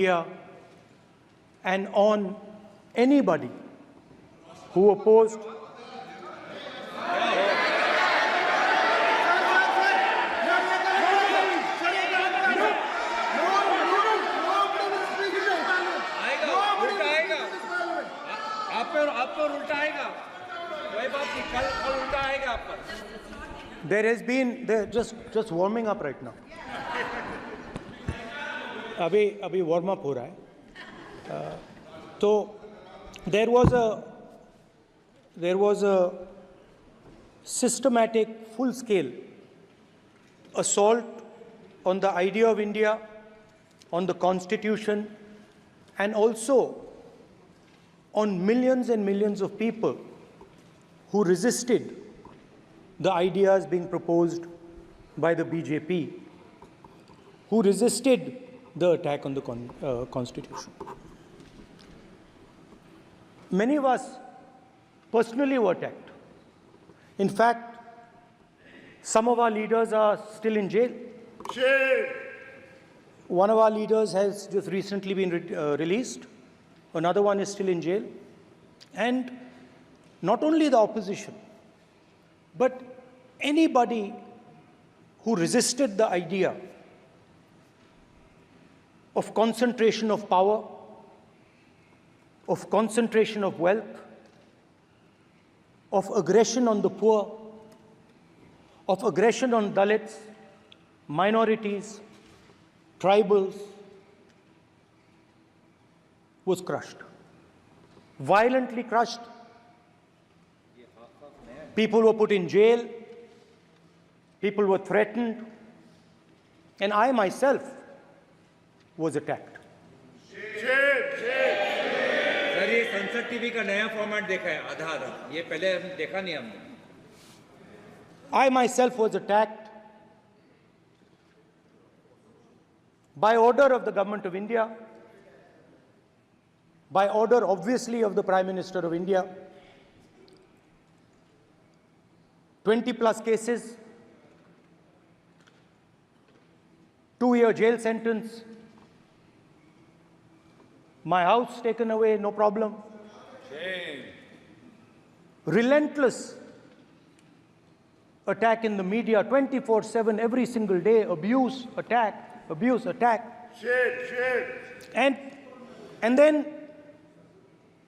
India and on anybody who opposed आप पर उल्टा आएगा, कोई बात नहीं, कल उल्टा आएगा आप पर। There has been just warming up right now. अभी वार्म अप हो रहा है. तो there was a systematic, full-scale assault on the idea of India, on the Constitution, and also on millions and millions of people who resisted the ideas being proposed by the BJP, who resisted the attack on the Constitution. Many of us personally were attacked. In fact, some of our leaders are still in jail. One of our leaders has just recently been released. Another one is still in jail. And not only the opposition, but anybody who resisted the idea of concentration of power, of concentration of wealth, of aggression on the poor, of aggression on Dalits, minorities, tribals, was crushed, violently crushed. People were put in jail, people were threatened, and I myself was attacked. Sir, ये संसद TV का नया format देखा है, आधा, ये पहले हम देखा नहीं हमने. I myself was attacked by order of the government of India, by order obviously of the Prime Minister of India. 20 plus cases, 2-year jail sentence, my house taken away, no problem. Shame. Relentless attack in the media, 24/7, every single day, abuse, attack, abuse, attack. Shame. And then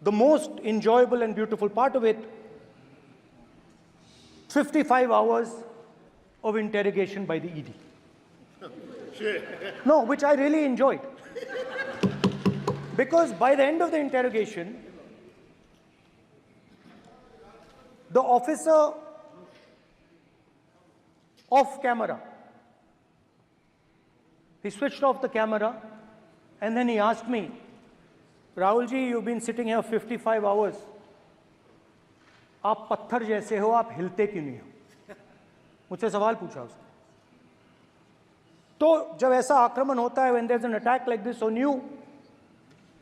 the most enjoyable and beautiful part of it, 55 hours of interrogation by the ED. No, which I really enjoyed. Because by the end of the interrogation, the officer off camera, he switched off the camera and then he asked me, Rahul ji, you've been sitting here 55 hours. आप पत्थर जैसे हो, आप हिलते क्यों नहीं हो? मुझसे सवाल पूछा उसने. तो जब ऐसा आक्रमण होता है, when there's an attack like this on you,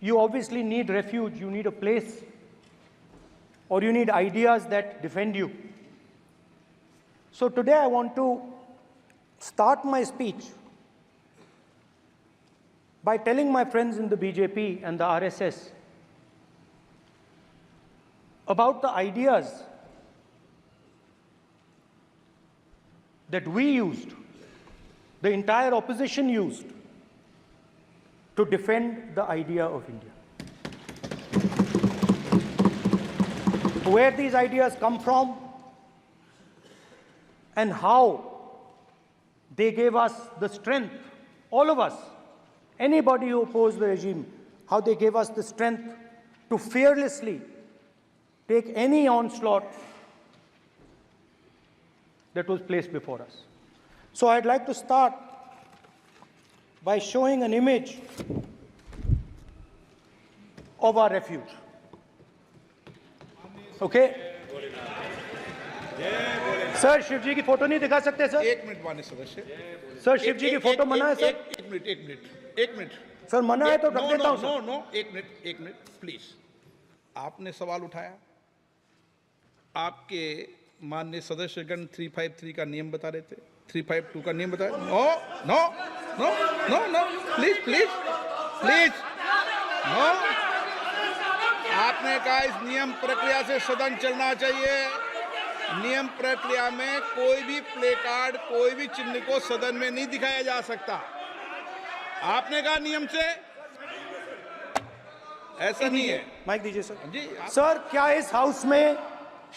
you obviously need refuge, you need a place, or you need ideas that defend you. So today I want to start my speech by telling my friends in the BJP and the RSS about the ideas that we used, the entire opposition used, to defend the idea of India. Where these ideas come from and how they gave us the strength, all of us, anybody who opposed the regime, how they gave us the strength to fearlessly take any onslaught that was placed before us. So I'd like to start by showing an image of our refuge. Okay? Sir Shiv ji की photo नहीं दिखा सकते sir? एक minute माननीय सदस्य. Sir Shiv ji की photo मना है सर? एक मिनट सर मना है तो रख देता हूं सर. नो, एक मिनट प्लीज. आपने सवाल उठाया, आपके माननीय सदस्यगण 353 का नियम बता रहे थे, 352 का नियम बताया. No no no no no please please please no, आपने कहा इस नियम प्रक्रिया से सदन चलना चाहिए। नियम प्रक्रिया में कोई भी प्ले कार्ड, कोई भी चिन्ह को सदन में नहीं दिखाया जा सकता। आपने कहा नियम से, ऐसा नहीं है। माइक दीजिए सर। जी सर, क्या इस हाउस में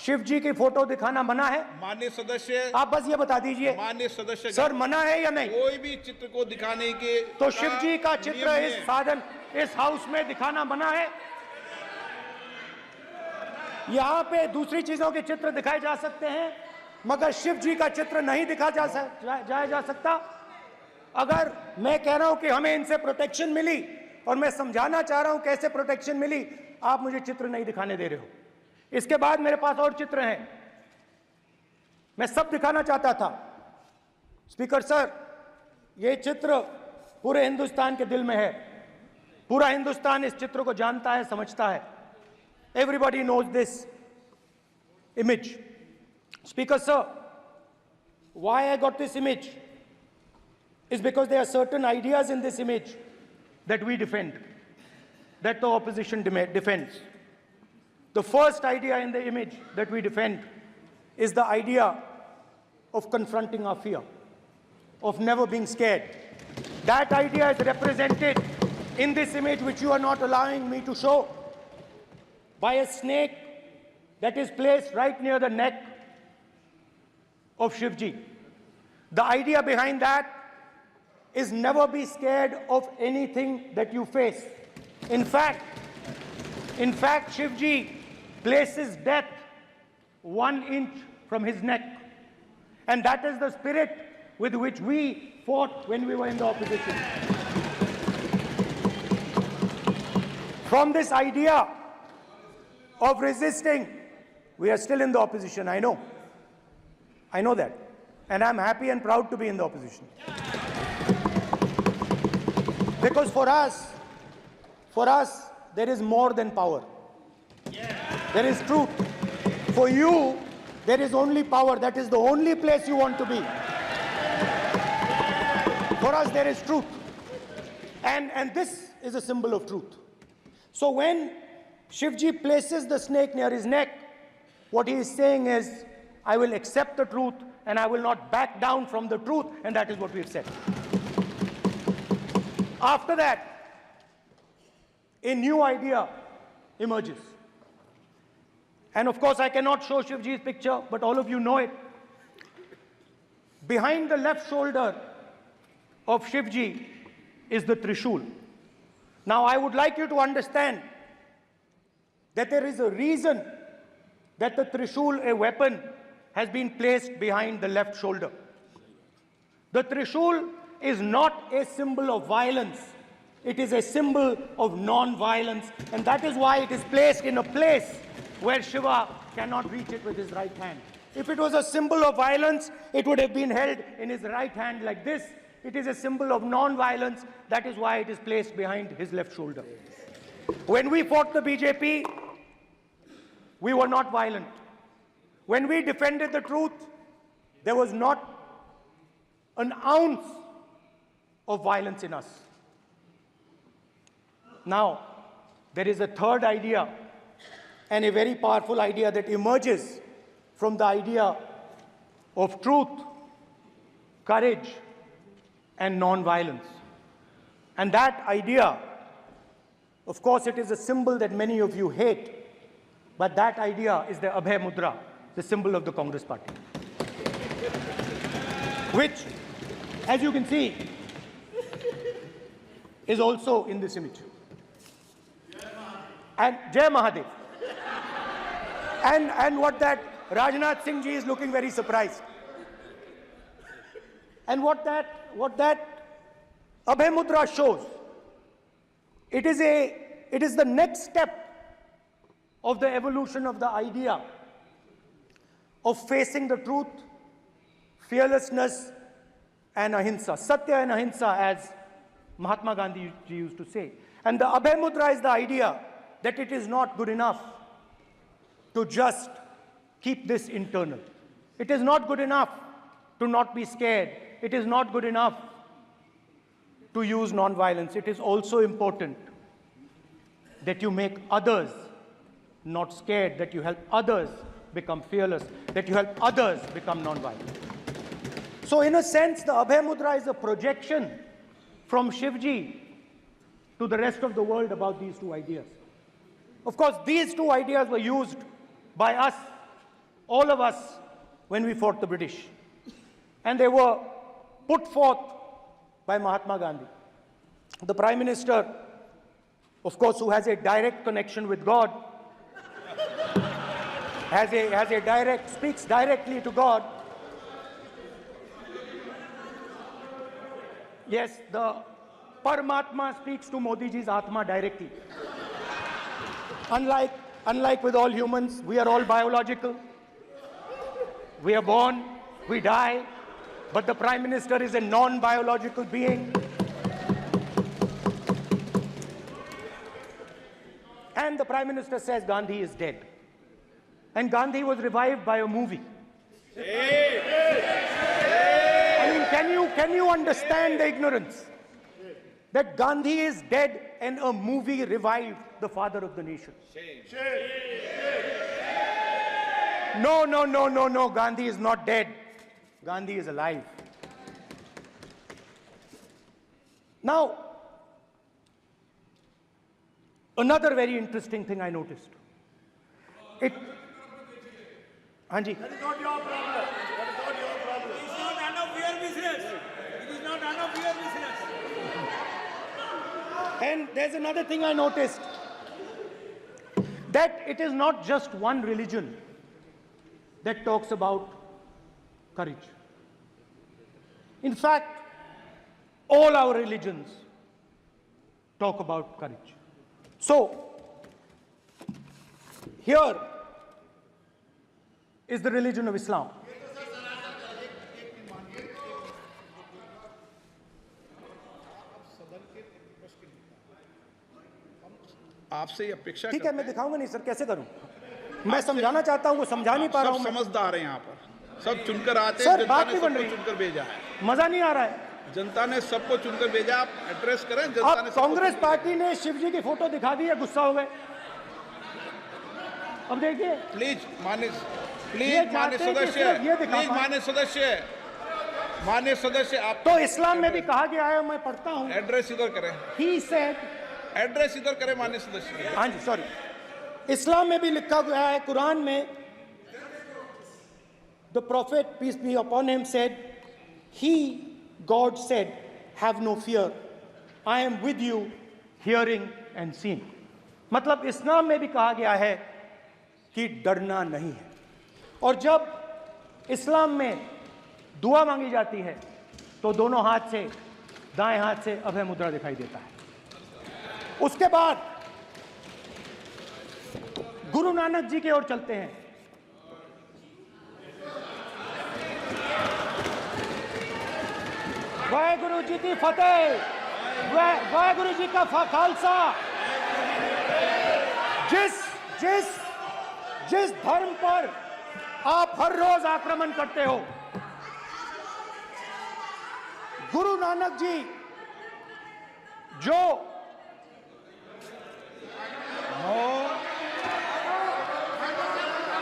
शिव जी की फोटो दिखाना मना है? माननीय सदस्य, आप बस ये बता दीजिए माननीय सदस्य सर, मना है या नहीं? कोई भी चित्र को दिखाने के तो शिव जी का चित्र नियम इस है। साधन, इस हाउस में दिखाना मना है? यहाँ पे दूसरी चीजों के चित्र दिखाए जा सकते हैं, मगर शिव जी का चित्र नहीं दिखा जाया जा सकता। अगर मैं कह रहा हूं कि हमें इनसे प्रोटेक्शन मिली, और मैं समझाना चाह रहा हूं कैसे प्रोटेक्शन मिली, आप मुझे चित्र नहीं दिखाने दे रहे हो। इसके बाद मेरे पास और चित्र हैं, मैं सब दिखाना चाहता था। स्पीकर सर, ये चित्र पूरे हिंदुस्तान के दिल में है। पूरा हिंदुस्तान इस चित्र को जानता है, समझता है। Everybody knows this image. Speaker sir, why I got this image is because there are certain ideas in this image that we defend, that the opposition defends. The first idea in the image that we defend is the idea of confronting our fear, of never being scared. That idea is represented in this image, which you are not allowing me to show, by a snake that is placed right near the neck of Shivji. The idea behind that is never be scared of anything that you face. In fact, Shivji places death 1 inch from his neck. And that is the spirit with which we fought when we were in the opposition. From this idea of resisting, we are still in the opposition, I know. I know that. And I'm happy and proud to be in the opposition. Because for us, there is more than power. There is truth. For you, there is only power. That is the only place you want to be. For us, there is truth. And this is a symbol of truth. So when Shivji places the snake near his neck, what he is saying is, I will accept the truth and I will not back down from the truth, and that is what we have said. After that, a new idea emerges. And of course, I cannot show Shivji's picture, but all of you know it. Behind the left shoulder of Shivji is the Trishul. Now, I would like you to understand that there is a reason that the Trishul, a weapon, has been placed behind the left shoulder. The Trishul is not a symbol of violence. It is a symbol of non-violence, and that is why it is placed in a place where Shiva cannot reach it with his right hand. If it was a symbol of violence, it would have been held in his right hand like this. It is a symbol of non-violence. That is why it is placed behind his left shoulder. When we fought the BJP, we were not violent. When we defended the truth, there was not an ounce of violence in us. Now, there is a third idea, and a very powerful idea that emerges from the idea of truth, courage, and non-violence. And that idea, of course, it is a symbol that many of you hate, but that idea is the Abhay Mudra, the symbol of the Congress Party, which, as you can see, is also in this image. And Jai Mahadev. And what that Rajnath Singh ji is looking very surprised. And what that Abhay Mudra shows, it is the next step of the evolution of the idea of facing the truth, fearlessness, and ahimsa. Satya and ahimsa, as Mahatma Gandhi ji used to say. And the Abhay Mudra is the idea that it is not good enough to just keep this internal. It is not good enough to not be scared. It is not good enough to use non-violence, it is also important that you make others not scared, that you help others become fearless, that you help others become non-violent. So in a sense, the Abhay Mudra is a projection from Shivji to the rest of the world about these two ideas. Of course, these two ideas were used by us, all of us, when we fought the British. And they were put forth by Mahatma Gandhi. The Prime Minister, of course, who has a direct connection with God, speaks directly to God. Yes, the Paramatma speaks to Modi ji's Atma directly. Unlike with all humans, we are all biological. We are born, we die, but the Prime Minister is a non-biological being. And the Prime Minister says Gandhi is dead. And Gandhi was revived by a movie. I mean, can you understand the ignorance? That Gandhi is dead and a movie revived the father of the nation. No, Gandhi is not dead. Gandhi is alive. Now, another very interesting thing I noticed. Hanji. That is not your problem. That is not your problem. It is not none of your business. It is not none of your business. And there's another thing I noticed. That it is not just one religion that talks about courage. In fact, all our religions talk about courage. So, here is the religion of Islam. आपसे ये अपेक्षा ठीक है, मैं दिखाऊंगा नहीं sir, कैसे करूं? मैं समझाना चाहता हूं, वो समझा नहीं पा रहा हूं। सब समझदार हैं यहाँ पर, सब चुनकर आते हैं। सर, जनता बात ने नहीं बन सबको रही। चुनकर भेजा है। मजा नहीं आ रहा है। जनता ने सबको चुनकर भेजा, आप एड्रेस करें। जनता ने अब कांग्रेस पार्टी ने शिवजी की फोटो दिखा दी है, गुस्सा हो गए। अब देखिए, प्लीज मान्य चाहते हैं कि सदस्य, सिर्फ ये दिखा प्लीज पाएं। मान्य सदस्य आप तो इस्लाम में भी कहा गया है, मैं पढ़ता हूं। एड्रेस इधर करें, He said, एड्रेस इधर करें मान्य सदस्य। हाँ जी, सॉरी, इस्लाम में भी लिखा गया है, कुरान में, the prophet peace be upon him said, God said, have no fear, I am with you, hearing and seeing. मतलब इस्लाम में भी कहा गया है कि डरना नहीं है। और जब इस्लाम में दुआ मांगी जाती है तो दोनों हाथ से, दाएं हाथ से अभय मुद्रा दिखाई देता है। उसके बाद गुरु नानक जी की ओर चलते हैं। वाहेगुरु जी की फतेह, वाहेगुरु जी का खालसा। जिस धर्म पर आप हर रोज आक्रमण करते हो, गुरु नानक जी जो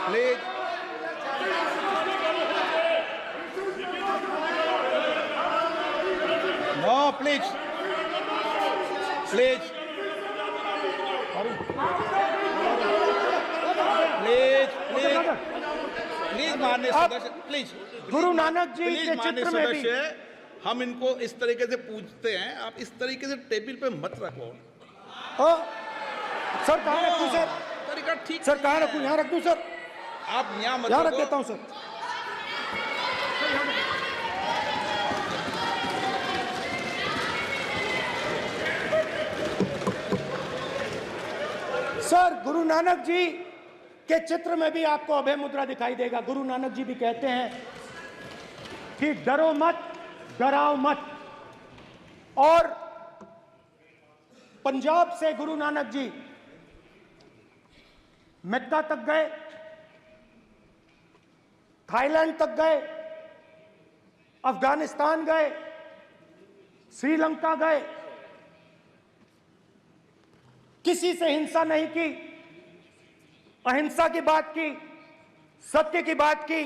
प्लीज प्लीज प्लीज प्लीज माननीय सदस्य, प्लीज गुरु नानक जी के माननीय चित्र में भी सदस्य, हम इनको इस तरीके से पूछते हैं, आप इस तरीके से टेबल पे मत रखो। सर कहाँ रखूं सर? तरीका ठीक सर कहाँ रखूं? यहाँ रख दूं सर? आप यहाँ मत यहाँ रख रखो। देता हूं सर। सर, गुरु नानक जी के चित्र में भी आपको अभय मुद्रा दिखाई देगा। गुरु नानक जी भी कहते हैं कि डरो मत, डराओ मत। और पंजाब से गुरु नानक जी मक्का तक गए, थाईलैंड तक गए, अफगानिस्तान गए, श्रीलंका गए, किसी से हिंसा नहीं की, अहिंसा की बात की, सत्य की बात की,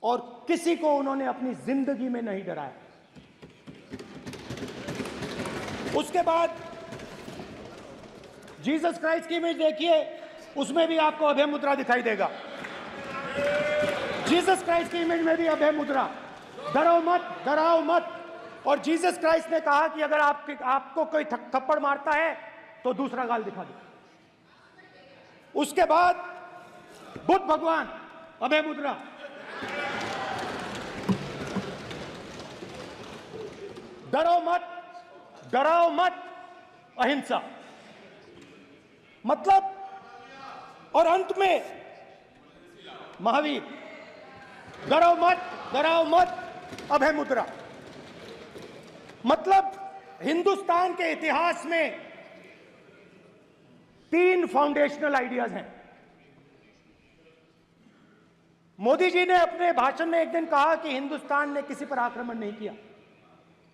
और किसी को उन्होंने अपनी जिंदगी में नहीं डराया। उसके बाद जीसस क्राइस्ट की इमेज देखिए, उसमें भी आपको अभय मुद्रा दिखाई देगा। जीसस क्राइस्ट की इमेज में भी अभय मुद्रा, डरो मत, डराओ मत। और जीसस क्राइस्ट ने कहा कि अगर आपको कोई थप्पड़ मारता है तो दूसरा गाल दिखा दो। उसके बाद बुद्ध भगवान, अभय मुद्रा। डरो मत, डराओ मत, अहिंसा। मतलब, और अंत में महावीर, डरो मत, डराओ मत, अभय मुद्रा। मतलब हिंदुस्तान के इतिहास में 3 फाउंडेशनल आइडियाज हैं। मोदी जी ने अपने भाषण में एक दिन कहा कि हिंदुस्तान ने किसी पर आक्रमण नहीं किया।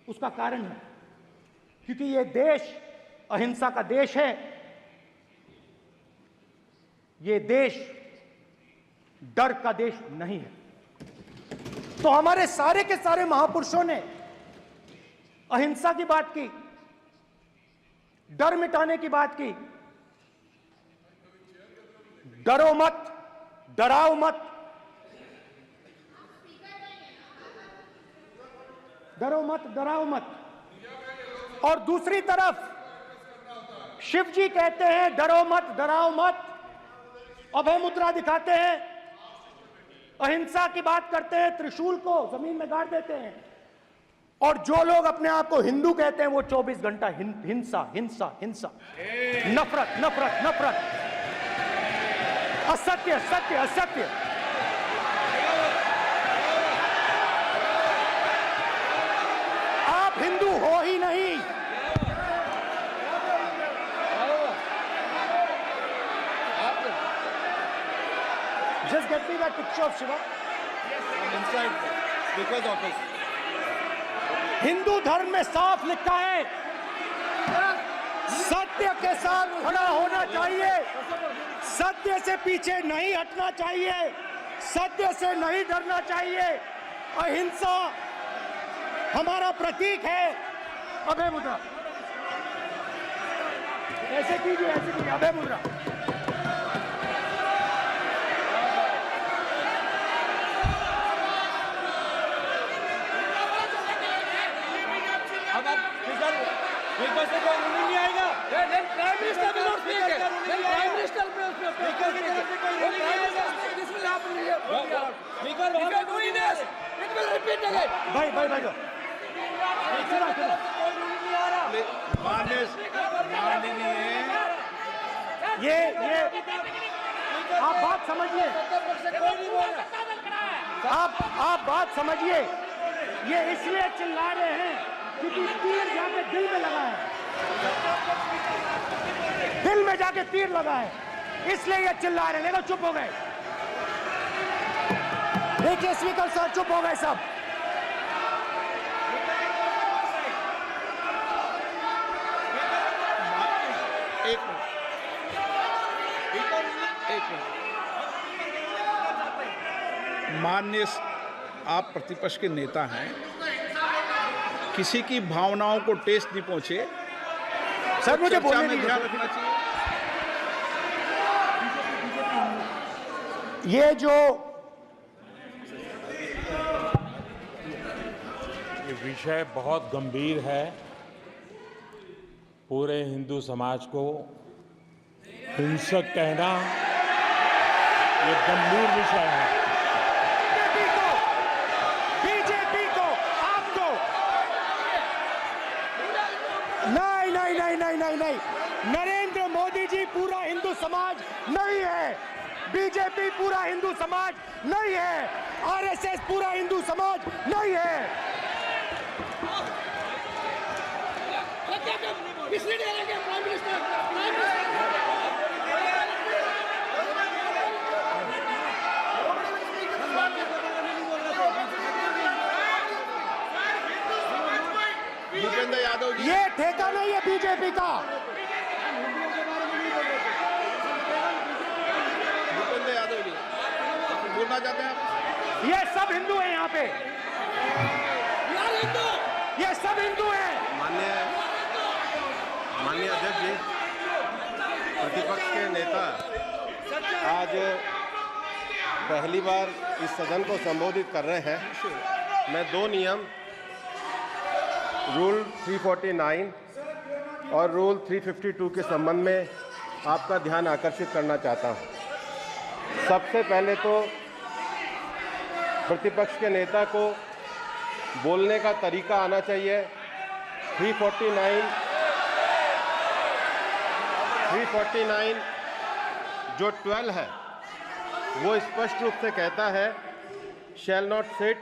उसका कारण है क्योंकि यह देश अहिंसा का देश है। यह देश डर का देश नहीं है। तो हमारे सारे के सारे महापुरुषों ने अहिंसा की बात की, डर मिटाने की बात की। डरो मत, डराओ मत, डरो मत, डराओ मत। और दूसरी तरफ शिव जी कहते हैं डरो मत, डराओ मत, अभय मुद्रा दिखाते हैं, अहिंसा की बात करते हैं, त्रिशूल को जमीन में गाड़ देते हैं। और जो लोग अपने आप को हिंदू कहते हैं वो 24 घंटा हिंसा, हिंसा, हिंसा, नफरत, नफरत, नफरत, असत्य, सत्य, असत्य। आप हिंदू हो ही नहीं। Just get me that picture of Shiva. Inside speaker's office. Hindu धर्म में साफ लिखा है, सत्य के साथ खड़ा होना चाहिए, सत्य से पीछे नहीं हटना चाहिए, सत्य से नहीं डरना चाहिए। अहिंसा हमारा प्रतीक है। अभय मुद्रा, ऐसे कीजिए, ऐसे कीजिए, अभय मुद्रा। अब आप स्पीकर से कोई रूलिंग नहीं आएगा। प्राइम मिनिस्टर भी नोट कीजिए। प्राइम मिनिस्टर पे स्पीकर की तरफ से कोई रूलिंग नहीं आएगा। This will happen. Speaker if you doing this it will repeat again. भाई भाई भाई, चला चला, कोई रूलिंग नहीं आ रहा। माननीय ये आप बात समझिए, कोई नहीं बोल रहा। आप बात समझिए। ये इसलिए चिल्ला रहे हैं क्योंकि तीर जाके दिल में लगा है, दिल में जाके तीर लगा है, इसलिए ये चिल्ला रहे हैं। नहीं तो चुप हो गए। देखिए स्पीकर साहब चुप हो गए सब। एक मिनट। माननीय, आप प्रतिपक्ष के नेता हैं, किसी की भावनाओं को ठेस नहीं पहुंचे। सर मुझे चर्चा बोलने में दीजिए। ध्यान रखना चाहिए। ये जो ये विषय बहुत गंभीर है। पूरे हिंदू समाज को हिंसक कहना ये गंभीर विषय है। बीजेपी को आपको नहीं, नरेंद्र मोदी जी पूरा हिंदू समाज नहीं है, बीजेपी पूरा हिंदू समाज नहीं है, आरएसएस पूरा हिंदू समाज नहीं है। ठेका नहीं है बीजेपी का। भूपेंद्र यादव जी बोलना चाहते हैं आप? ये सब हिंदू हैं यहाँ पे, ये सब हिंदू हैं। माननीय अध्यक्ष जी, प्रतिपक्ष के नेता आज पहली बार इस सदन को संबोधित कर रहे हैं। मैं दो नियम रूल 349 और रूल 352 के संबंध में आपका ध्यान आकर्षित करना चाहता हूं। सबसे पहले तो प्रतिपक्ष के नेता को बोलने का तरीका आना चाहिए। 349 जो 12 है वो स्पष्ट रूप से कहता है शैल नॉट सिट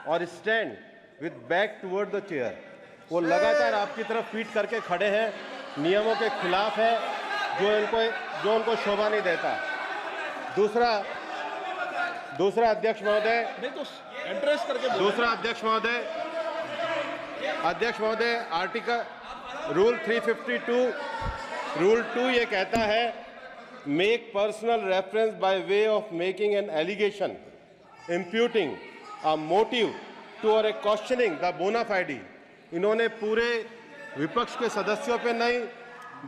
और stand with back toward the chair. वो लगातार आपकी तरफ पीठ करके खड़े हैं, नियमों के खिलाफ है, जो उनको शोभा नहीं देता। दूसरा अध्यक्ष महोदय, एड्रेस करके दूसरा अध्यक्ष महोदय आर्टिकल रूल 352 रूल 2 ये कहता है make personal reference by way of making an allegation imputing a motive to और ए क्वेश्चनिंग द बोना फाइडी। इन्होंने पूरे विपक्ष के सदस्यों पे नहीं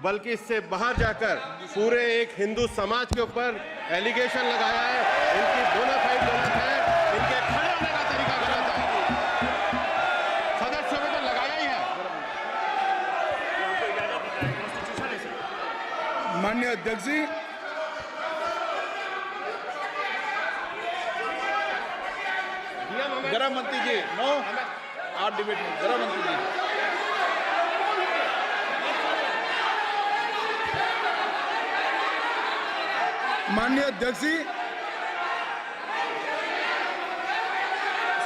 बल्कि इससे बाहर जाकर पूरे एक हिंदू समाज के ऊपर एलिगेशन लगाया है। इनकी बोना फाइड गलत है, इनके खड़े होने का तरीका गलत है। सदस्यों में तो लगाया ही है। माननीय अध्यक्ष जी, गृह मंत्री जी, नो आप डिबेट में गृह मंत्री जी। माननीय अध्यक्ष जी,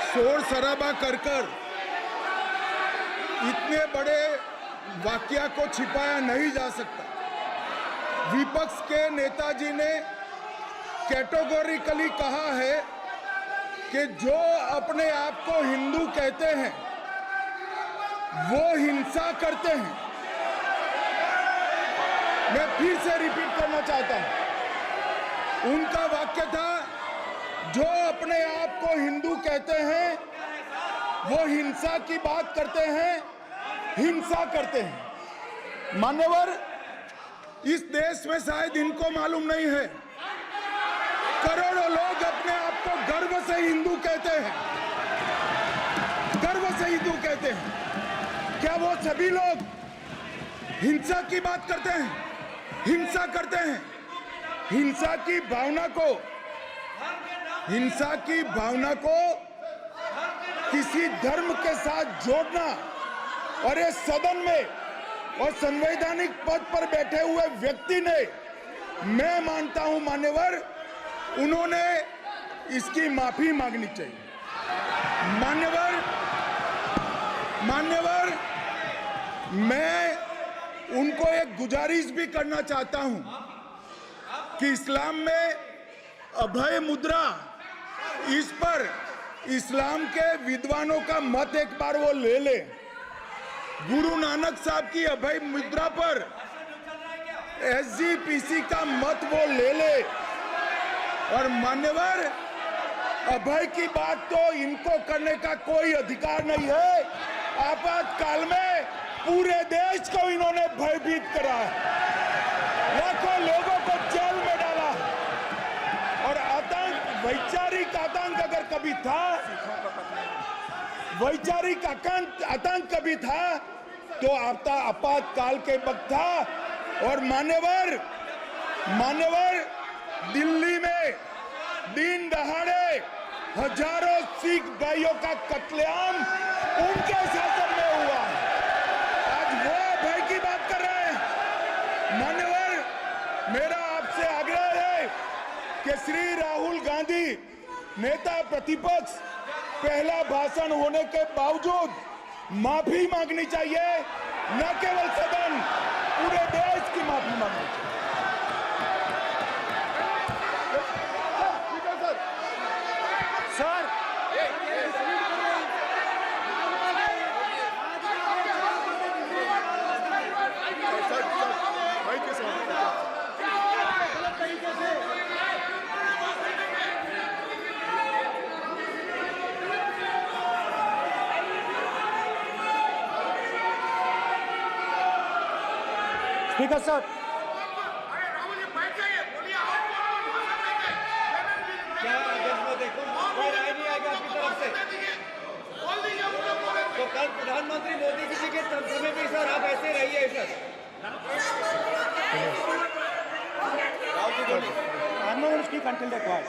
शोर शराबा कर इतने बड़े वाकया को छिपाया नहीं जा सकता। विपक्ष के नेताजी ने कैटेगोरिकली कहा है कि जो अपने आप को हिंदू कहते हैं वो हिंसा करते हैं। मैं फिर से रिपीट करना चाहता हूं, उनका वाक्य था जो अपने आप को हिंदू कहते हैं वो हिंसा की बात करते हैं, हिंसा करते हैं। मान्यवर, इस देश में शायद इनको मालूम नहीं है, करोड़ों लोग अपने आप को गर्व से हिंदू कहते हैं, गर्व से हिंदू कहते हैं। क्या वो सभी लोग हिंसा की बात करते हैं, हिंसा करते हैं? हिंसा की भावना को किसी धर्म के साथ जोड़ना और इस सदन में और संवैधानिक पद पर बैठे हुए व्यक्ति ने, मैं मानता हूं मान्यवर, उन्होंने इसकी माफी मांगनी चाहिए। मान्यवर, मैं उनको एक गुजारिश भी करना चाहता हूं कि इस्लाम में अभय मुद्रा, इस पर इस्लाम के विद्वानों का मत एक बार वो ले ले। गुरु नानक साहब की अभय मुद्रा पर SGPC का मत वो ले ले। और मान्यवर, अभय की बात तो इनको करने का कोई अधिकार नहीं है। आपातकाल में पूरे देश को इन्होंने भयभीत करा है, लाखों लोगों को जेल में डाला। और आतंक, वैचारिक आतंक अगर कभी था, वैचारिक आतंक कभी था तो आपातकाल के वक्त था। और मान्यवर, दिल्ली में दिन दहाड़े हजारों सिख भाइयों का कत्लेआम उनके शासन में हुआ। आज वो भय की बात कर रहे हैं। मान्यवर, मेरा आपसे आग्रह है कि श्री राहुल गांधी, नेता प्रतिपक्ष, पहला भाषण होने के बावजूद माफी मांगनी चाहिए। न केवल सदन, पूरे देश की माफी मांगनी चाहिए। सर, स्पीकर सर, क्या अध्यक्ष महोदय कोई राय नहीं आएगा आपकी तरफ से? तो कल प्रधानमंत्री मोदी जी के समय भी सर आप ऐसे रहिए sir. I'm not going to speak until they're quiet.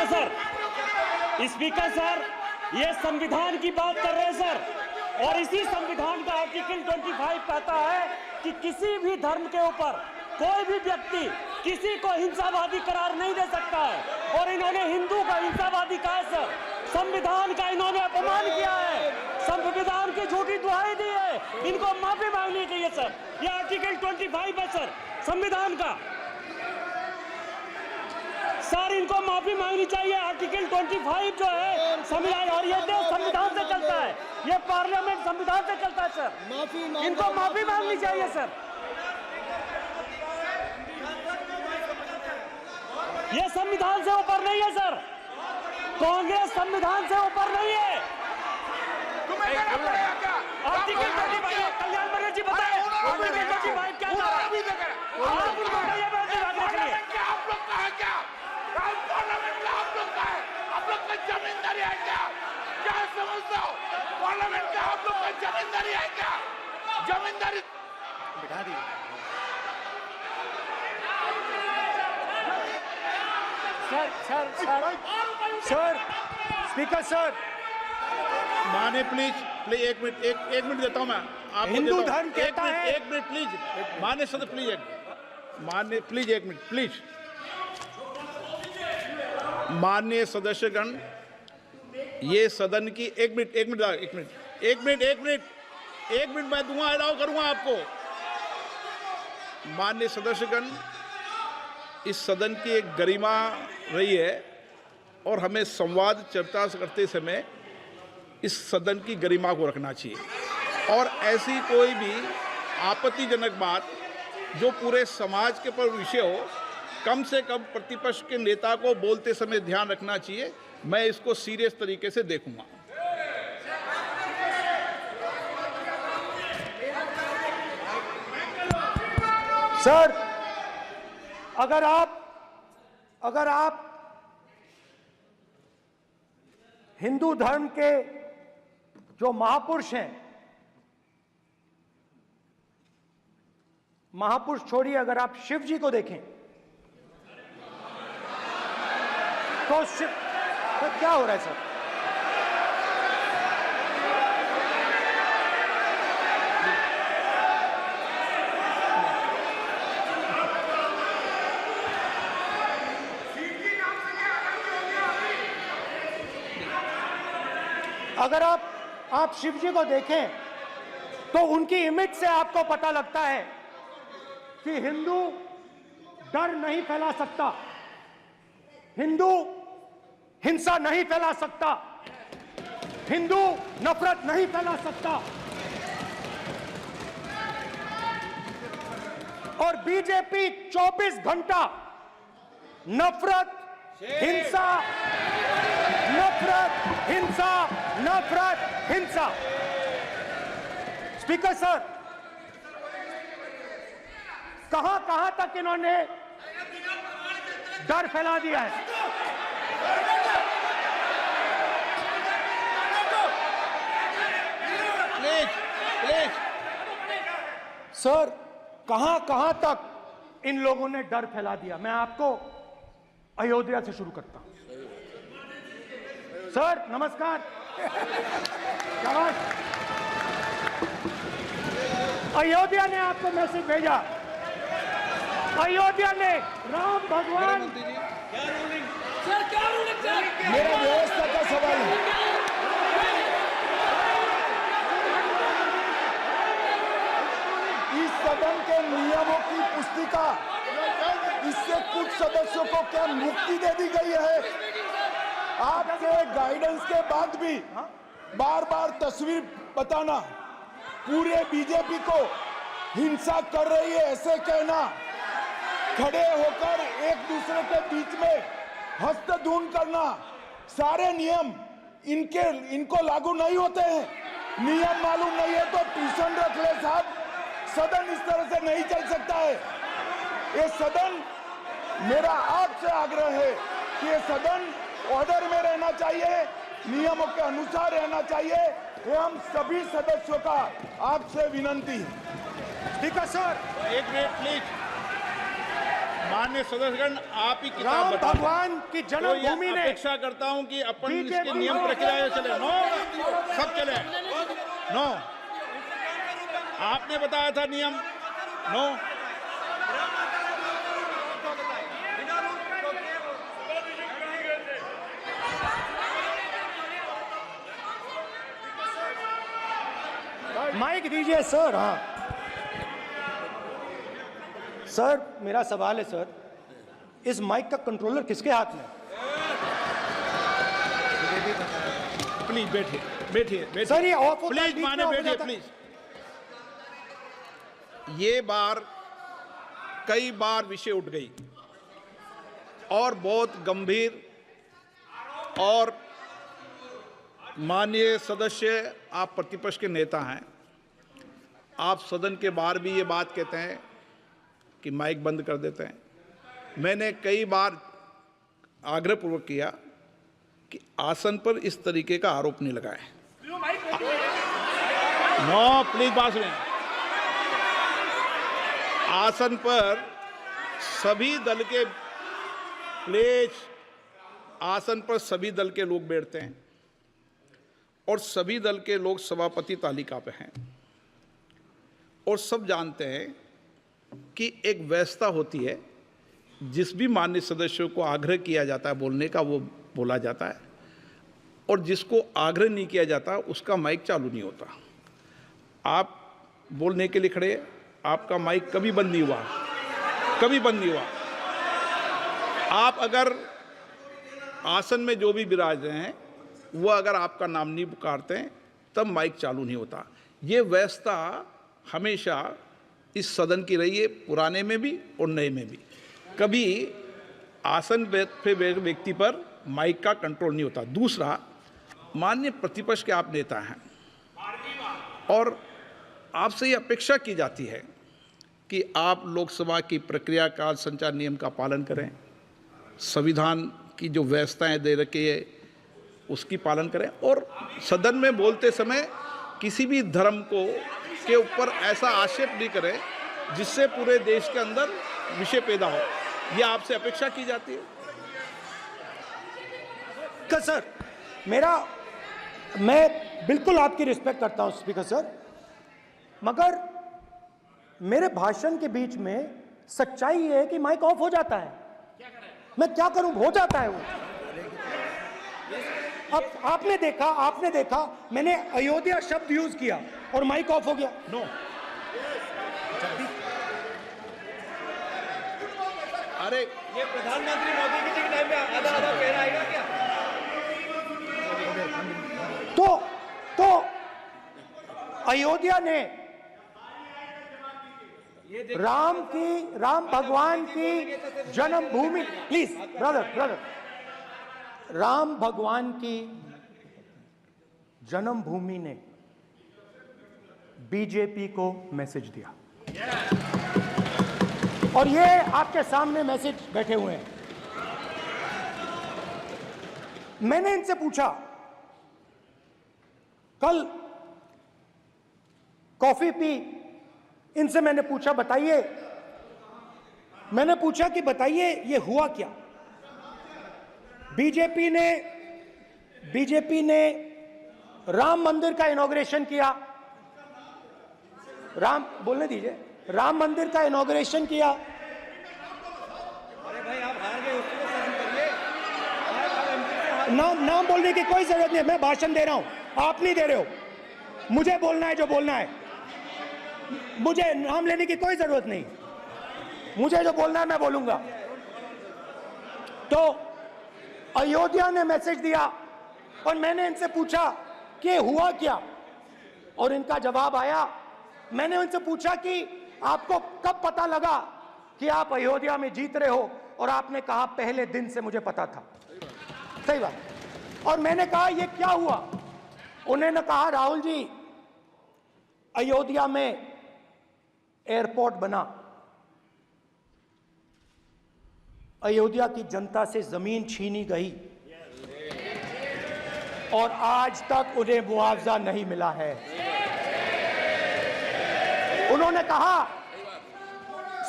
Sir, speaker sir, ये संविधान की बात कर रहे हैं सर, और इसी संविधान का आर्टिकल 25 कहता है कि किसी भी धर्म के ऊपर कोई भी व्यक्ति किसी को हिंसावादी करार नहीं दे सकता है, और इन्होंने हिंदू को हिंसावादी कहा है सर। संविधान का इन्होंने अपमान किया है, संविधान की झूठी दुहाई दी है, इनको माफी मांगनी चाहिए सर। ये आर्टिकल 25 है सर संविधान का सर, इनको माफी मांगनी चाहिए। आर्टिकल 25 जो है संविधान, और ये देश संविधान से चलता है, ये पार्लियामेंट संविधान से चलता है सर, इनको माफी मांगनी चाहिए सर। ये संविधान से ऊपर नहीं है सर, कांग्रेस संविधान से ऊपर नहीं है। आर्टिकल 25 कल्याण बनर्जी जी बताए, आर्टिकल 25 क्या था? आप उनको बताइए जमींदारी है क्या? क्या समझते हो? पार्लियामेंट का आप लोग का जमींदारी है क्या? जमींदारी बिठा दी। सर, स्पीकर सर, माने प्लीज एक मिनट देता हूं मैं आपको। हिंदू धर्म कहता है, एक मिनट प्लीज माने सदस्य प्लीज एक मिनट प्लीज। माननीय सदस्यगण, ये सदन की एक मिनट मैं दूंगा, अलाउ करूंगा आपको। माननीय सदस्यगण, इस सदन की एक गरिमा रही है और हमें संवाद चर्चा करते समय इस सदन की गरिमा को रखना चाहिए, और ऐसी कोई भी आपत्तिजनक बात जो पूरे समाज के पर विषय हो, कम से कम प्रतिपक्ष के नेता को बोलते समय ध्यान रखना चाहिए। मैं इसको सीरियस तरीके से देखूंगा। सर, अगर आप हिंदू धर्म के जो महापुरुष हैं, महापुरुष छोड़िए, अगर आप शिव जी को देखें तो क्या हो रहा है सर? अगर आप शिव जी को देखें तो उनकी इमेज से आपको पता लगता है कि हिंदू डर नहीं फैला सकता, हिंदू हिंसा नहीं फैला सकता, हिंदू नफरत नहीं फैला सकता। और बीजेपी 24 घंटा नफरत, हिंसा, नफरत, हिंसा, नफरत, हिंसा। स्पीकर सर, कहां तक इन्होंने डर फैला दिया है? प्लीज सर, कहां तक इन लोगों ने डर फैला दिया? मैं आपको अयोध्या से शुरू करता हूं। सर नमस्कार, शाबाश। अयोध्या ने आपको मैसेज भेजा, अयोध्या ने राम भगवान। मेरा व्यवस्था का सवाल है। इस सदन के नियमों की पुस्तिका, इससे कुछ सदस्यों को क्या मुक्ति दे दी गई है? आपके गाइडेंस के बाद भी बार बार तस्वीर बताना, पूरे बीजेपी को हिंसा कर रही है ऐसे कहना, खड़े होकर एक दूसरे के बीच में हस्तधून करना, सारे नियम इनको लागू नहीं होते हैं। नियम मालूम नहीं है तो ट्यूशन रख ले साहब। सदन इस तरह से नहीं चल सकता है। ये सदन, मेरा आपसे आग्रह है कि ये सदन ऑर्डर में रहना चाहिए, नियमों के अनुसार रहना चाहिए। ये हम सभी सदस्यों का आपसे विनंती है। स्पीकर सर, एक मिनट प्लीज। माननीय सदस्यगण, आप ही किताब राम बताएं। भगवान की तो जन्मभूमि ये ने अपेक्षा करता हूं कि अपन इसके बीजेपी नियम प्रक्रिया चले। नो, सब चले। नो, आपने बताया था नियम। नो, माइक दीजिए सर। हाँ सर, मेरा सवाल है सर, इस माइक का कंट्रोलर किसके हाथ में? प्लीज बैठिए, बैठिए, बैठिए। सर, ये ऑफ होता है, प्लीज बीच में माने ऑफ हो बैठिए जाता है। प्लीज। ये बार कई बार विषय उठ गई और बहुत गंभीर, और माननीय सदस्य, आप प्रतिपक्ष के नेता हैं, आप सदन के बाहर भी ये बात कहते हैं कि माइक बंद कर देते हैं। मैंने कई बार आग्रहपूर्वक किया कि आसन पर इस तरीके का आरोप नहीं लगाएं। नो, प्लीज बात सुनिए। आसन पर सभी दल के प्लेज, आसन पर सभी दल के लोग बैठते हैं और सभी दल के लोग सभापति तालिका पे हैं, और सब जानते हैं कि एक व्यवस्था होती है, जिस भी माननीय सदस्यों को आग्रह किया जाता है बोलने का वो बोला जाता है, और जिसको आग्रह नहीं किया जाता उसका माइक चालू नहीं होता। आप बोलने के लिए खड़े, आपका माइक कभी बंद नहीं हुआ, कभी बंद नहीं हुआ। आप अगर आसन में जो भी विराज रहे हैं वो अगर आपका नाम नहीं पुकारते हैं तब माइक चालू नहीं होता। ये व्यवस्था हमेशा इस सदन की रही है, पुराने में भी और नए में भी। कभी आसन पे व्यक्ति पर माइक का कंट्रोल नहीं होता। दूसरा, माननीय प्रतिपक्ष के आप नेता हैं और आपसे ये अपेक्षा की जाती है कि आप लोकसभा की प्रक्रिया, काल संचार नियम का पालन करें, संविधान की जो व्यवस्थाएं दे रखी है उसकी पालन करें, और सदन में बोलते समय किसी भी धर्म को के ऊपर ऐसा आक्षेप नहीं करें जिससे पूरे देश के अंदर विषय पैदा हो। यह आपसे अपेक्षा की जाती है। सर, मैं बिल्कुल आपकी रिस्पेक्ट करता हूं स्पीकर सर, मगर मेरे भाषण के बीच में सच्चाई ये है कि माइक ऑफ हो जाता है। मैं क्या करूं, हो जाता है वो। अब आपने देखा मैंने अयोध्या शब्द यूज किया और माइक ऑफ हो गया। नो, अरे ये प्रधानमंत्री मोदी जी के टाइम में आधा आधा कह रहा है क्या? तो अयोध्या ने राम भगवान की जन्मभूमि, प्लीज ब्रदर, राम भगवान की जन्मभूमि ने बीजेपी को मैसेज दिया, और ये आपके सामने मैसेज बैठे हुए हैं। मैंने इनसे पूछा, कल कॉफी पी, इनसे मैंने पूछा कि बताइए ये हुआ क्या। बीजेपी ने राम मंदिर का इनॉग्रेशन किया, बोलने दीजिए, राम मंदिर का इनॉग्रेशन किया। अरे भाई, आप हार गए, उसको सहन करिए। नाम बोलने की कोई जरूरत नहीं है, मैं भाषण दे रहा हूं, आप नहीं दे रहे हो। मुझे बोलना है जो बोलना है, मुझे नाम लेने की कोई जरूरत नहीं। मुझे जो बोलना है मैं बोलूंगा। तो अयोध्या ने मैसेज दिया और मैंने इनसे पूछा कि हुआ क्या, और इनका जवाब आया। मैंने उनसे पूछा कि आपको कब पता लगा कि आप अयोध्या में जीत रहे हो, और आपने कहा पहले दिन से मुझे पता था। सही बात। और मैंने कहा ये क्या हुआ? उन्होंने कहा राहुल जी, अयोध्या में एयरपोर्ट बना, अयोध्या की जनता से जमीन छीनी गई और आज तक उन्हें मुआवजा नहीं मिला है। उन्होंने कहा,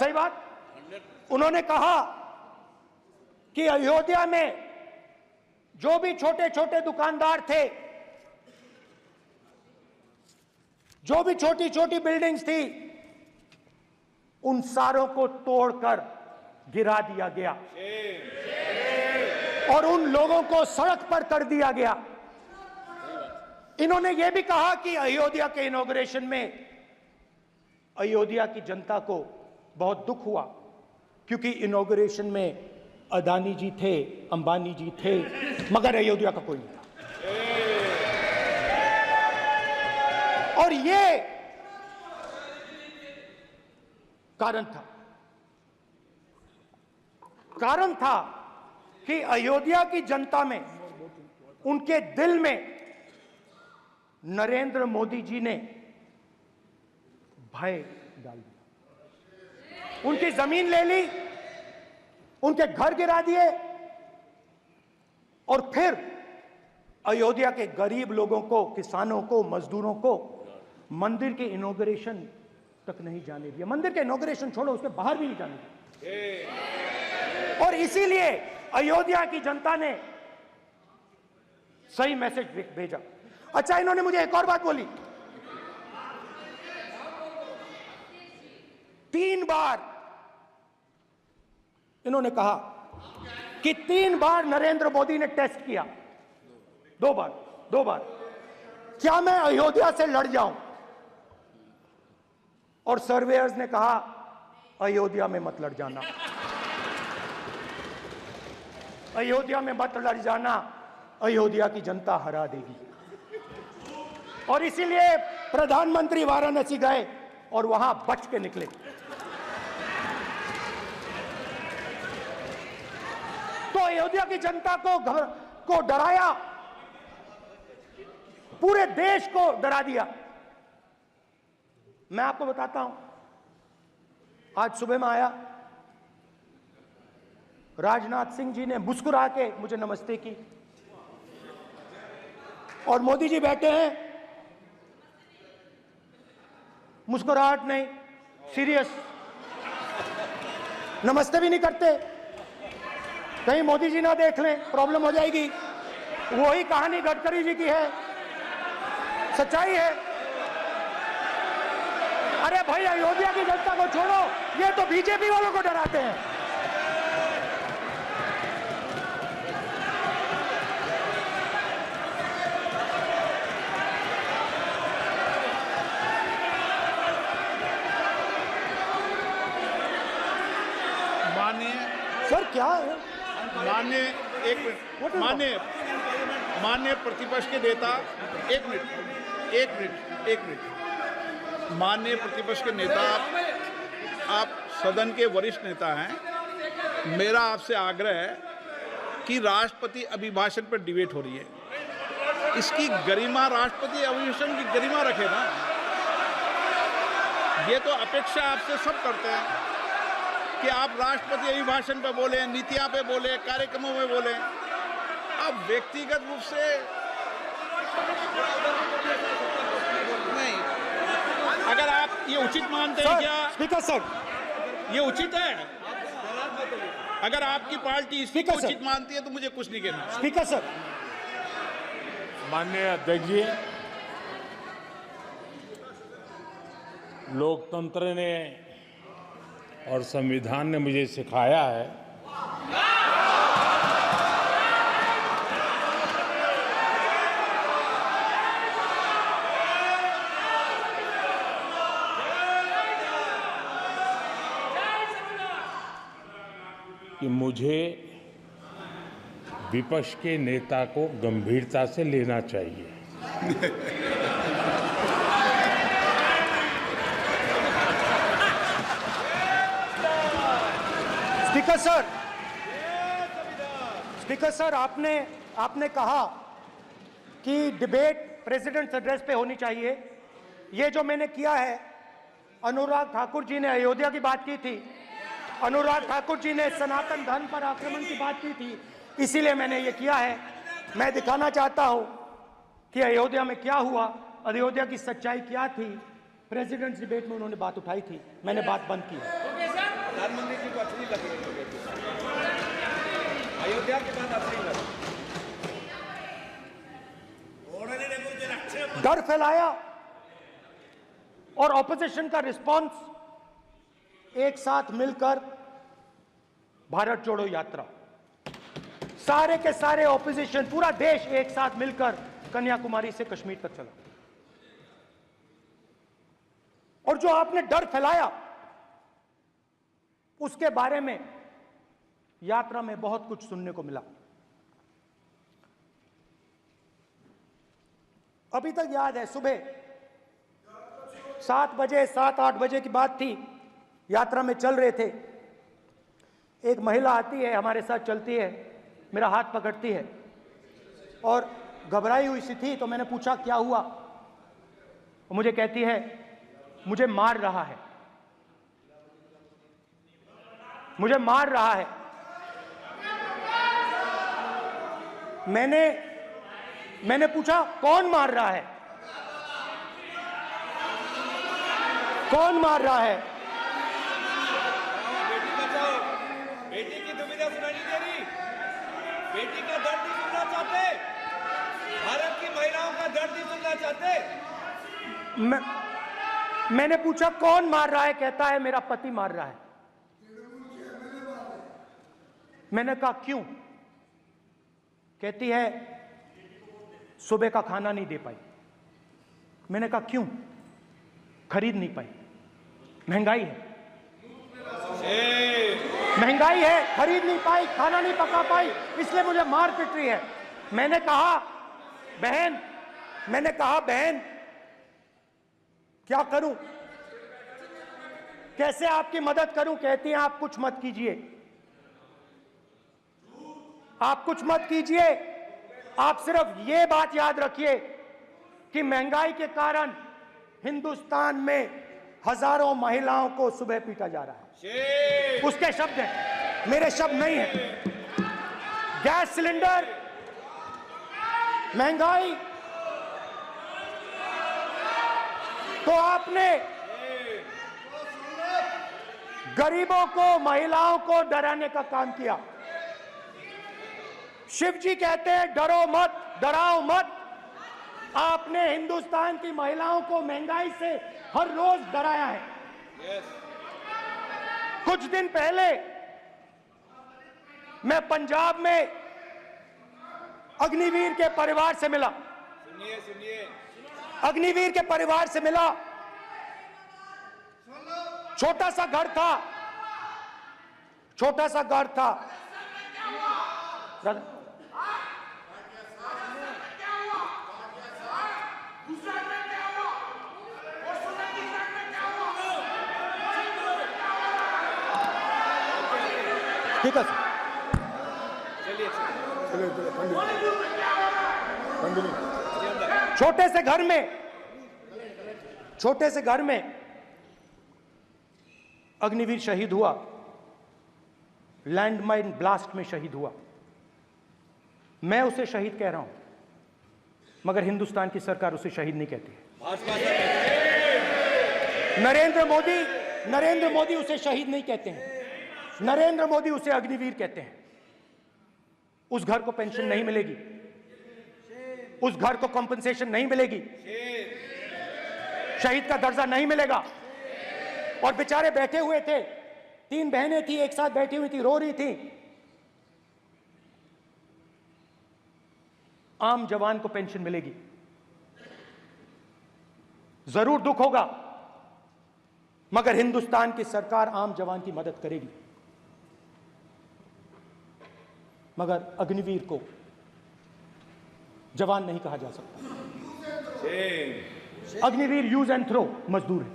सही बात, उन्होंने कहा कि अयोध्या में जो भी छोटे छोटे दुकानदार थे, जो भी छोटी छोटी बिल्डिंग्स थी, उन सारों को तोड़कर गिरा दिया गया और उन लोगों को सड़क पर कर दिया गया। इन्होंने यह भी कहा कि अयोध्या के इनॉग्रेशन में अयोध्या की जनता को बहुत दुख हुआ, क्योंकि इनॉग्रेशन में अदानी जी थे, अंबानी जी थे, मगर अयोध्या का कोई नहीं था। और ये कारण था कि अयोध्या की जनता में, उनके दिल में नरेंद्र मोदी जी ने भय डाल दिया। उनकी जमीन ले ली, उनके घर गिरा दिए, और फिर अयोध्या के गरीब लोगों को, किसानों को, मजदूरों को मंदिर के इनॉग्रेशन तक नहीं जाने दिया। मंदिर के इनॉग्रेशन छोड़ो, उसके बाहर भी नहीं जाने दिया। और इसीलिए अयोध्या की जनता ने सही मैसेज भेजा। अच्छा, इन्होंने मुझे एक और बात बोली, 3 बार इन्होंने कहा कि 3 बार नरेंद्र मोदी ने टेस्ट किया, 2 बार क्या मैं अयोध्या से लड़ जाऊं? और सर्वेयर्स ने कहा अयोध्या में मत लड़ जाना, अयोध्या में मत लड़ जाना, अयोध्या की जनता हरा देगी। और इसीलिए प्रधानमंत्री वाराणसी गए और वहां बच के निकले। तो अयोध्या की जनता को डराया, पूरे देश को डरा दिया। मैं आपको बताता हूं, आज सुबह में आया, राजनाथ सिंह जी ने मुस्कुरा के मुझे नमस्ते की, और मोदी जी बैठे हैं, मुस्कुराहट नहीं, सीरियस, नमस्ते भी नहीं करते। कहीं मोदी जी ना देख लें, प्रॉब्लम हो जाएगी। वही कहानी गडकरी जी की है, सच्चाई है। अरे भाई, अयोध्या की जनता को छोड़ो, ये तो बीजेपी वालों को डराते हैं। माननीय सर क्या है? माननीय एक मिनट, माननीय प्रतिपक्ष के नेता, एक मिनट, माननीय प्रतिपक्ष के नेता, आप सदन के वरिष्ठ नेता हैं। मेरा आपसे आग्रह है कि राष्ट्रपति अभिभाषण पर डिबेट हो रही है, इसकी गरिमा, राष्ट्रपति अभिभाषण की गरिमा रखे ना। ये तो अपेक्षा आपसे सब करते हैं कि आप राष्ट्रपति अभिभाषण पे बोले, नीतियां पे बोले, कार्यक्रमों में बोले। अब व्यक्तिगत रूप से नहीं, अगर आप ये उचित मानते हैं क्या? स्पीकर सर, ये उचित है? अगर आपकी पार्टी इसको स्पीकर सर, उचित मानती है तो मुझे कुछ नहीं कहना। स्पीकर सर, माननीय अध्यक्ष जी, लोकतंत्र ने और संविधान ने मुझे सिखाया है कि मुझे विपक्ष के नेता को गंभीरता से लेना चाहिए। स्पीकर सर, आपने कहा कि डिबेट प्रेसिडेंट्स एड्रेस पे होनी चाहिए। ये जो मैंने किया है, अनुराग ठाकुर जी ने अयोध्या की बात की थी, अनुराग ठाकुर जी ने सनातन धर्म पर आक्रमण की बात की थी, इसीलिए मैंने ये किया है। मैं दिखाना चाहता हूं कि अयोध्या में क्या हुआ, अयोध्या की सच्चाई क्या थी। प्रेसिडेंट्स डिबेट में उन्होंने बात उठाई थी, मैंने बात बंद की है। प्रधानमंत्री जी को अच्छी लगी अयोध्या की बात अच्छी लगी। डर फैलाया और ऑपोजिशन का रिस्पांस एक साथ मिलकर भारत जोड़ो यात्रा, सारे के सारे ऑपोजिशन, पूरा देश एक साथ मिलकर कन्याकुमारी से कश्मीर तक चला। और जो आपने डर फैलाया उसके बारे में यात्रा में बहुत कुछ सुनने को मिला। अभी तक याद है, सुबह 7 बजे 7-8 बजे की बात थी, यात्रा में चल रहे थे। एक महिला आती है, हमारे साथ चलती है, मेरा हाथ पकड़ती है और घबराई हुई सी थी। तो मैंने पूछा क्या हुआ, वो मुझे कहती है मुझे मार रहा है, मुझे मार रहा है। मैंने पूछा कौन मार रहा है, कौन मार रहा है? बेटी बचाओ, बेटी की दुविधा सुनाई नहीं दे रही, बेटी का दर्द नहीं सुनना चाहते, भारत की महिलाओं का दर्द नहीं सुनना चाहते। मैंने पूछा कौन मार रहा है, कहता है मेरा पति मार रहा है। मैंने कहा क्यों? कहती है सुबह का खाना नहीं दे पाई। मैंने कहा क्यों? खरीद नहीं पाई, महंगाई है, महंगाई है, खरीद नहीं पाई, खाना नहीं पका पाई, इसलिए मुझे मार पिट रही है। मैंने कहा बहन क्या करूं, कैसे आपकी मदद करूं? कहती हैं आप कुछ मत कीजिए, आप कुछ मत कीजिए, आप सिर्फ ये बात याद रखिए कि महंगाई के कारण हिंदुस्तान में हजारों महिलाओं को सुबह पीटा जा रहा है। उसके शब्द हैं, मेरे शब्द नहीं हैं। गैस सिलेंडर, महंगाई, तो आपने गरीबों को, महिलाओं को डराने का काम किया। शिव जी कहते हैं डरो मत, डराओ मत। आपने हिंदुस्तान की महिलाओं को महंगाई से हर रोज डराया है। कुछ दिन पहले मैं पंजाब में अग्निवीर के परिवार से मिला, सुनिए अग्निवीर के परिवार से मिला। छोटा सा घर था, छोटा सा घर था। ठीक है छोटे से घर में अग्निवीर शहीद हुआ, लैंडमाइन ब्लास्ट में शहीद हुआ। मैं उसे शहीद कह रहा हूं, मगर हिंदुस्तान की सरकार उसे शहीद नहीं कहती है। नरेंद्र मोदी उसे शहीद नहीं कहते हैं, नरेंद्र मोदी उसे अग्निवीर कहते हैं। उस घर को पेंशन नहीं मिलेगी, उस घर को कंपनसेशन नहीं मिलेगी, शहीद का दर्जा नहीं मिलेगा। और बेचारे बैठे हुए थे, 3 बहनें थी, एक साथ बैठी हुई थी, रो रही थी। आम जवान को पेंशन मिलेगी, जरूर दुख होगा, मगर हिंदुस्तान की सरकार आम जवान की मदद करेगी। मगर अग्निवीर को जवान नहीं कहा जा सकता। अग्निवीर यूज एंड थ्रो मजदूर है।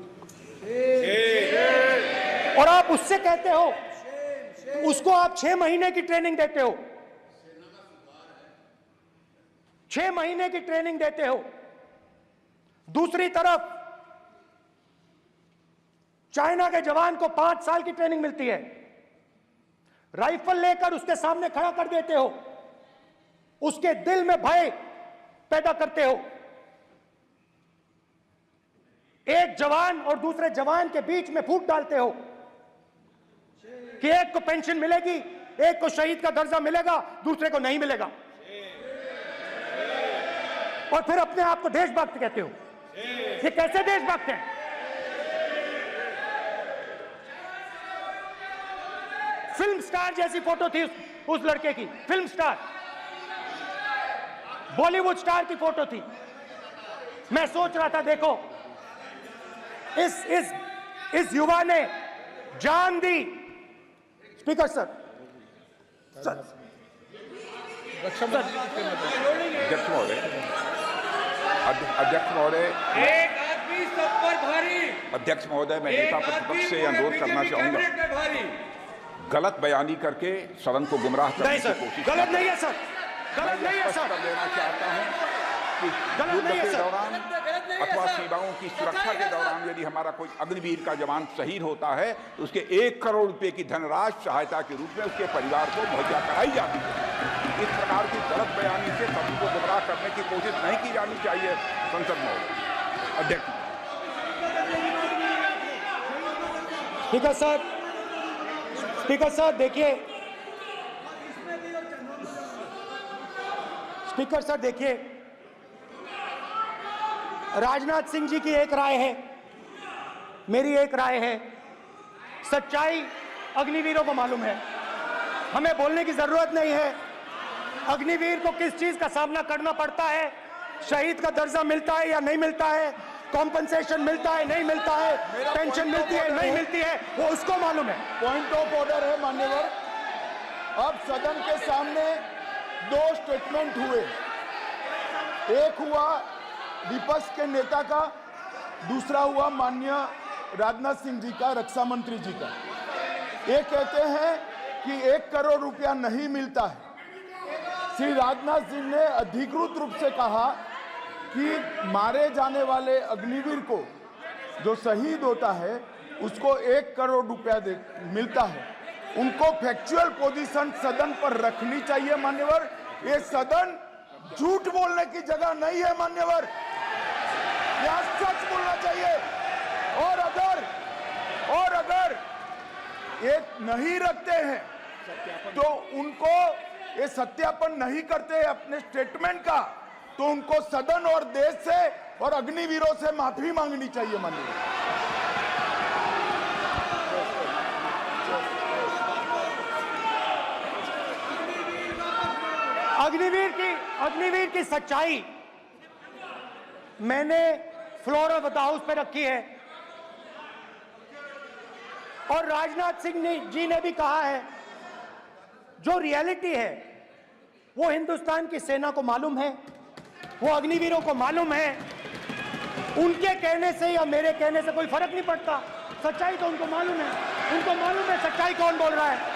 और आप उससे कहते हो, उसको आप 6 महीने की ट्रेनिंग देते हो, 6 महीने की ट्रेनिंग देते हो। दूसरी तरफ चाइना के जवान को 5 साल की ट्रेनिंग मिलती है, राइफल लेकर उसके सामने खड़ा कर देते हो, उसके दिल में भय पैदा करते हो। एक जवान और दूसरे जवान के बीच में फूट डालते हो कि एक को पेंशन मिलेगी, एक को शहीद का दर्जा मिलेगा, दूसरे को नहीं मिलेगा, और फिर अपने आप को देशभक्त कहते हो। ये कैसे देशभक्त हैं? फिल्म स्टार जैसी फोटो थी उस लड़के की, फिल्म स्टार, बॉलीवुड स्टार की फोटो थी। मैं सोच रहा था, देखो इस युवा ने जान दी। स्पीकर सर, अध्यक्ष महोदय, एक आदमी सब पर भारी। अध्यक्ष महोदय, मैं नेता प्रतिपक्ष से अनुरोध करना चाहूंगा, गलत बयानी करके सदन को गुमराह करने की कोशिश गलत नहीं है सर, गलत नहीं है सर, कर देना चाहता हूं कि युद्ध के दौरान अथवा सीमाओं की सुरक्षा के दौरान यदि हमारा कोई अग्निवीर का जवान शहीद होता है तो उसके 1 करोड़ रुपए की धनराशि सहायता के रूप में उसके परिवार को मुहैया कराई जाती है। इस प्रकार की गलत बयानी से सभी को गुमराह करने की कोशिश नहीं की जानी चाहिए। संसद महोदय, अध्यक्ष। स्पीकर सर, स्पीकर सर देखिए, स्पीकर सर देखिए, राजनाथ सिंह जी की एक राय है, मेरी एक राय है। सच्चाई अग्निवीरों को मालूम है, हमें बोलने की जरूरत नहीं है। अग्निवीर को किस चीज का सामना करना पड़ता है, शहीद का दर्जा मिलता है या नहीं मिलता है, कॉम्पनसेशन मिलता है नहीं मिलता है, पेंशन मिलती है नहीं मिलती है, वो उसको मालूम है। पॉइंट ऑफ ऑर्डर है मान्यवर। अब सदन के सामने 2 स्टेटमेंट हुए, एक हुआ विपक्ष के नेता का, दूसरा हुआ माननीय राजनाथ सिंह जी का, रक्षा मंत्री जी का। ये कहते हैं कि 1 करोड़ रुपया नहीं मिलता है। श्री राजनाथ सिंह ने अधिकृत रूप से कहा कि मारे जाने वाले अग्निवीर को जो शहीद होता है उसको 1 करोड़ रुपया मिलता है। उनको फैक्चुअल पोजीशन सदन पर रखनी चाहिए मान्यवर। ये सदन झूठ बोलने की जगह नहीं है मान्यवर, यह सच बोलना चाहिए। और अगर ये नहीं रखते हैं तो उनको, ये सत्यापन नहीं करते अपने स्टेटमेंट का, तो उनको सदन और देश से और अग्निवीरों से माफी मांगनी चाहिए माननीय। अग्निवीर की सच्चाई मैंने फ्लोर ऑफ द हाउस पे रखी है, और राजनाथ सिंह जी ने भी कहा है, जो रियलिटी है वो हिंदुस्तान की सेना को मालूम है, वो अग्निवीरों को मालूम है। उनके कहने से या मेरे कहने से कोई फर्क नहीं पड़ता, सच्चाई तो उनको मालूम है, उनको मालूम है सच्चाई कौन बोल रहा है।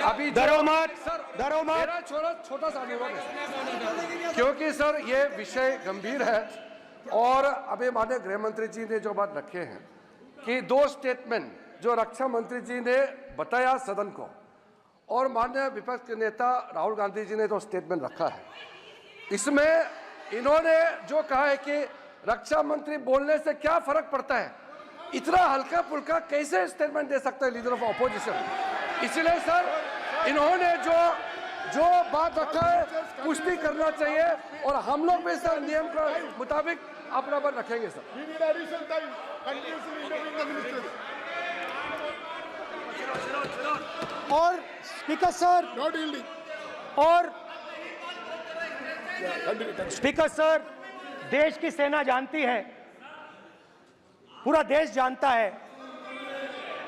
अभी सर मेरा छोटा सा अनुरोध है, क्योंकि सर ये विषय गंभीर है और अभी माननीय गृह मंत्री जी ने जो बात रखे हैं कि 2 स्टेटमेंट जो रक्षा मंत्री जी ने बताया सदन को, और माननीय विपक्ष के नेता राहुल गांधी जी ने जो स्टेटमेंट रखा है, इसमें इन्होंने जो कहा है कि रक्षा मंत्री बोलने से क्या फर्क पड़ता है? इतना हल्का फुल्का कैसे स्टेटमेंट दे सकता है लीडर ऑफ ऑपोजिशन? इसलिए सर इन्होंने जो बात रखा है पुष्टि करना चाहिए और हम लोग भी सर नियम के मुताबिक अपना बात रखेंगे सर। और स्पीकर सर और स्पीकर सर, देश की सेना जानती है, पूरा देश जानता है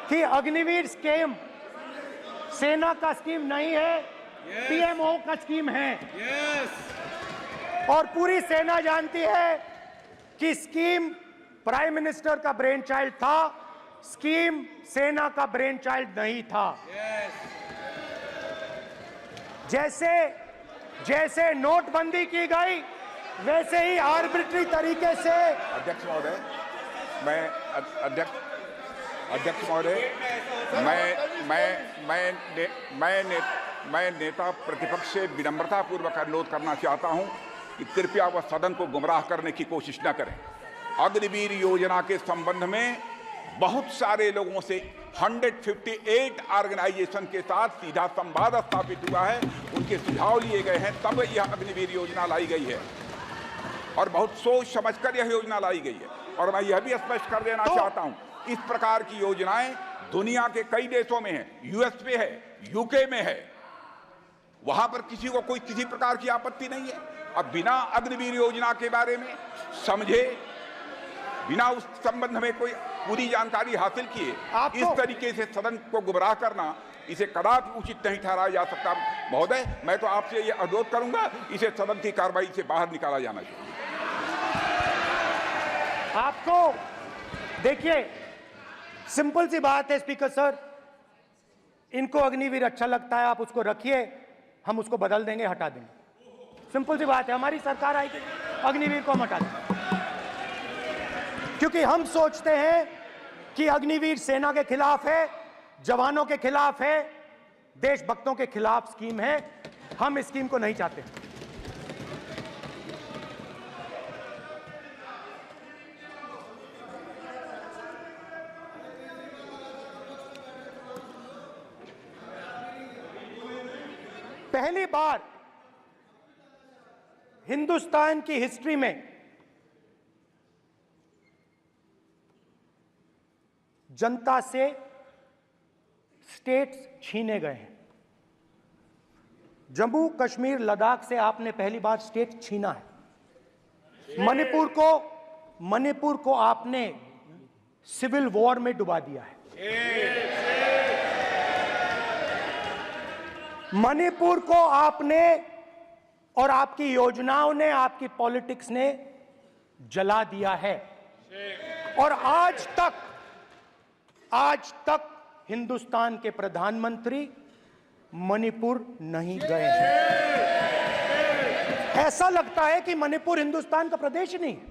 कि अग्निवीर स्कीम सेना का स्कीम नहीं है, पीएमओ का स्कीम है। और पूरी सेना जानती है कि स्कीम प्राइम मिनिस्टर का ब्रेन चाइल्ड था, स्कीम सेना का ब्रेन चाइल्ड नहीं था। जैसे नोटबंदी की गई वैसे ही आर्बिट्री तरीके से। अध्यक्ष महोदय, मैं नेता प्रतिपक्ष से विनम्रता पूर्वक अनुरोध करना चाहता हूं कि कृपया वह सदन को गुमराह करने की कोशिश न करें। अग्निवीर योजना के संबंध में बहुत सारे लोगों से 158 ऑर्गेनाइजेशन के साथ सीधा संवाद स्थापित हुआ है, उनके सुझाव लिए गए हैं, तब यह अग्निवीर योजना लाई गई है और बहुत सोच समझकर यह योजना लाई गई है। और मैं यह भी स्पष्ट कर देना चाहता हूं, इस प्रकार की योजनाएं दुनिया के कई देशों में है, यूएस में है, यूके में है, वहां पर किसी को कोई किसी प्रकार की आपत्ति नहीं है। अब बिना अग्निवीर योजना के बारे में समझे, बिना उस संबंध में कोई पूरी जानकारी हासिल किए इस तरीके से सदन को गुमराह करना, इसे कदापि उचित नहीं ठहराया जा सकता। महोदय, मैं तो आपसे यह अनुरोध करूंगा, इसे सदन की कार्रवाई से बाहर निकाला जाना चाहिए। आपको देखिए, सिंपल सी बात है स्पीकर सर, इनको अग्निवीर अच्छा लगता है, आप उसको रखिए, हम उसको बदल देंगे, हटा देंगे। सिंपल सी बात है, हमारी सरकार आएगी, अग्निवीर को हम हटा देंगे, क्योंकि हम सोचते हैं कि अग्निवीर सेना के खिलाफ है, जवानों के खिलाफ है, देशभक्तों के खिलाफ स्कीम है। हम इस स्कीम को नहीं चाहते। पहली बार हिंदुस्तान की हिस्ट्री में जनता से स्टेट्स छीने गए हैं। जम्मू कश्मीर लद्दाख से आपने पहली बार स्टेट छीना है। मणिपुर को आपने सिविल वॉर में डुबा दिया है। मणिपुर को आपने और आपकी योजनाओं ने, आपकी पॉलिटिक्स ने जला दिया है। और आज तक हिंदुस्तान के प्रधानमंत्री मणिपुर नहीं गए हैं। ऐसा लगता है कि मणिपुर हिंदुस्तान का प्रदेश नहीं है।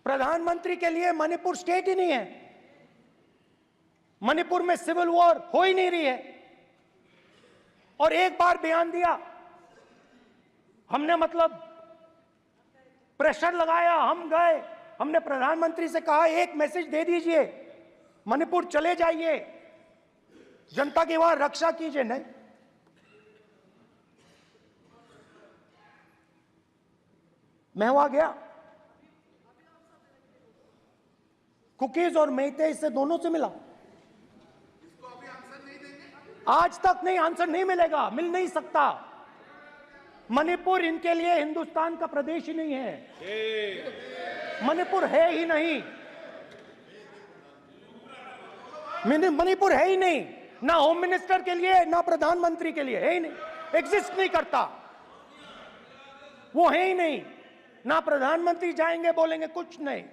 प्रधानमंत्री के लिए मणिपुर स्टेट ही नहीं है। मणिपुर में सिविल वॉर हो ही नहीं रही है। और एक बार बयान दिया हमने, मतलब प्रेशर लगाया, हम गए, हमने प्रधानमंत्री से कहा एक मैसेज दे दीजिए, मणिपुर चले जाइए, जनता की वहां रक्षा कीजिए। नहीं, मैं वहां गया, कुकीज और मेइते से दोनों से मिला। आज तक नहीं, आंसर नहीं मिलेगा, मिल नहीं सकता। मणिपुर इनके लिए हिंदुस्तान का प्रदेश ही नहीं है। मणिपुर है ही नहीं, मणिपुर है ही नहीं, ना होम मिनिस्टर के लिए ना प्रधानमंत्री के लिए, है ही नहीं, एग्जिस्ट नहीं करता, वो है ही नहीं। ना प्रधानमंत्री जाएंगे बोलेंगे कुछ नहीं,